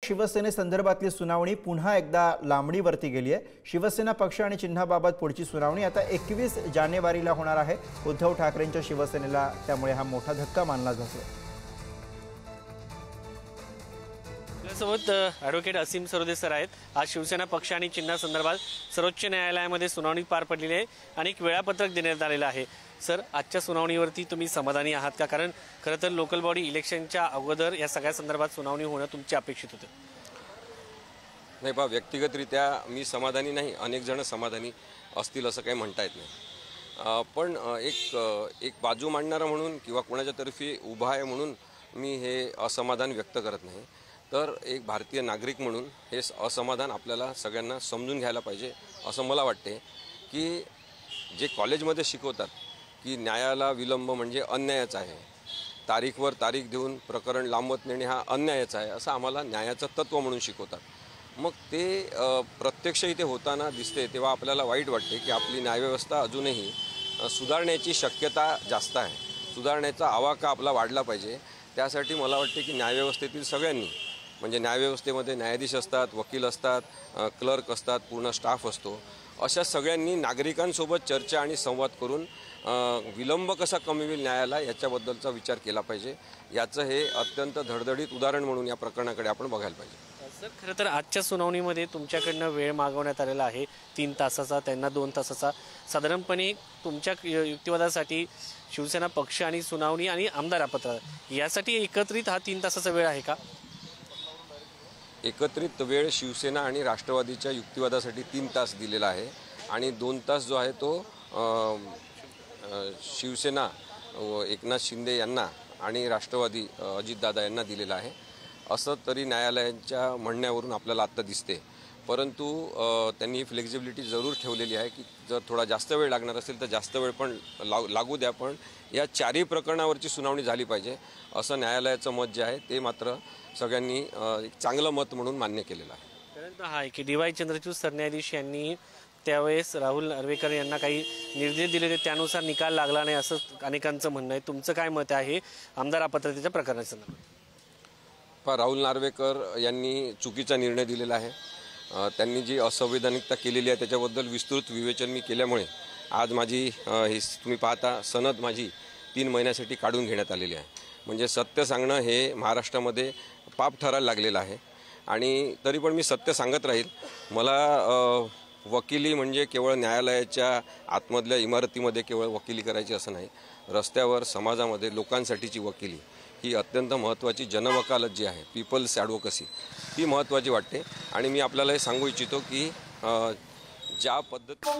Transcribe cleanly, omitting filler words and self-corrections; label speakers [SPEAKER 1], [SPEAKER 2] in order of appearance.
[SPEAKER 1] शिवसेनेसंदर्भातली सुनावणी पुन्हा एकदा लांबणीवरती गेली आहे। शिवसेना पक्ष आणि चिन्हाबाबत पुढची सुनावणी आता 21 जानेवारीला होणार आहे। उद्धव ठाकरेंच्या शिवसेनेला त्यामुळे हा मोठा धक्का मानला जातो।
[SPEAKER 2] सोबत ॲडव्होकेट असीम सरोदे सर आहेत। आज शिवसेना पक्ष आणि चिन्हासंदर्भात सर्वोच्च न्यायालयामध्ये सुनावणी पार पडलेली आहे आणि एक वेळापत्रक देण्यात आलेलं आहे। सर, आजच्या सुनावणीवरती तुम्ही समाधानी आहात का? कारण खरं तर लोकल बॉडी इलेक्शनच्या अगोदर या सगळ्या संदर्भात सुनावणी होणं तुमचे अपेक्षित होते।
[SPEAKER 3] नाही बा, व्यक्तिगतरित्या मी समाधानी नाही, अनेक जण समाधानी असतील असं काही म्हणता येत नाही। पण एक बाजू मांडणारा म्हणून किंवा कोणाच्या तर्फे उभा आहे म्हणून मी हे असमाधान व्यक्त करत नाही, तर एक भारतीय नागरिक म्हणून हे असमाधान आपल्याला सगळ्यांना समजून घ्यायला पाहिजे असं मला वाटते। की जे कॉलेजमध्ये शिकवतात की न्यायाला विलंब म्हणजे अन्यायच आहे, तारीखवर तारीख देऊन प्रकरण लांबत नेणे हा अन्यायच आहे, असं आम्हाला न्यायाचं तत्त्व म्हणून शिकवतात। मग ते प्रत्यक्ष इथे होताना दिसते तेव्हा आपल्याला वाईट वाटते की आपली न्यायव्यवस्था अजूनही सुधारण्याची शक्यता जास्त आहे, सुधारण्याचा आवाका आपला वाढला पाहिजे। त्यासाठी मला वाटते की न्यायव्यवस्थेतील सगळ्यांनी, म्हणजे न्यायव्यवस्थेमध्ये न्यायाधीश असतात, वकील असतात, क्लर्क असतात, पूर्ण स्टाफ असतो, अशा सगळ्यांनी नागरिकांसोबत चर्चा आणि संवाद करून विलंब कसा कमी होईल न्यायाला याच्याबद्दलचा विचार केला पाहिजे। याचं हे अत्यंत धडधडीत उदाहरण म्हणून या प्रकरणाकडे आपण बघायला पाहिजे।
[SPEAKER 2] सर, खरं तर आजच्या सुनावणीमध्ये तुमच्याकडनं वेळ मागवण्यात आलेला आहे 3 तासाचा, त्यांना 2 तासाचा। साधारणपणे तुमच्या युक्तिवादासाठी शिवसेना पक्ष आणि सुनावणी आणि आमदार अपत्र यासाठी एकत्रित हा 3 तासाचा वेळ आहे का?
[SPEAKER 3] एकत्रित वेळ शिवसेना आणि राष्ट्रवादीच्या युक्तिवादासाठी 3 तास दिलेला आहे आणि 2 तास जो आहे तो शिवसेना एकनाथ शिंदे यांना आणि राष्ट्रवादी अजितदादा यांना दिलेला आहे असं तरी न्यायालयाच्या म्हणण्यावरून आपल्याला आत्ता दिसते। परंतु त्यांनी फ्लेक्झिबिलिटी जरूर ठेवलेली आहे की जर थोडा जास्त वेळ लागणार असेल तर जास्त वेळ पण लागू द्या, पण या 4ही प्रकरणावरची सुनावणी झाली पाहिजे असं न्यायालयाचं मत जे आहे ते मात्र सगळ्यांनी एक चांगलं मत म्हणून मान्य केलेलं आहे।
[SPEAKER 2] कारण हा आहे की डी.वाय. चंद्रचूड सरन्यायाधीश यांनी त्यावेळेस राहुल नार्वेकर यांना काही निर्देश दिले, त्यानुसार निकाल लागला नाही असं अनेकांचं म्हणणं आहे। तुमचं काय मत आहे आमदार अपात्रतेच्या प्रकरणासंदर्भात?
[SPEAKER 3] राहुल नार्वेकर यांनी चुकीचा निर्णय दिलेला आहे। त्यांनी जी असंवैधानिकता केलेली आहे त्याच्याबद्दल विस्तृत विवेचन मी केल्यामुळे आज माझी ही तुम्ही पाहता सनद माझी 3 महिन्यासाठी काढून घेण्यात आलेली आहे। म्हणजे सत्य सांगणं हे महाराष्ट्रामध्ये पाप ठरायला लागलेलं आहे आणि तरी पण मी सत्य सांगत राहील। मला वकिली म्हणजे केवळ न्यायालयाच्या आतमधल्या इमारतीमध्ये केवळ वकिली करायची असं नाही, रस्त्यावर समाजामध्ये लोकांसाठीची वकिली ही अत्यंत महत्त्वाची जनवकालत जी आहे, पीपल्स ॲडव्होकसी, ती महत्त्वाची वाटते। आणि मी आपल्याला हे सांगू इच्छितो की ज्या पद्धती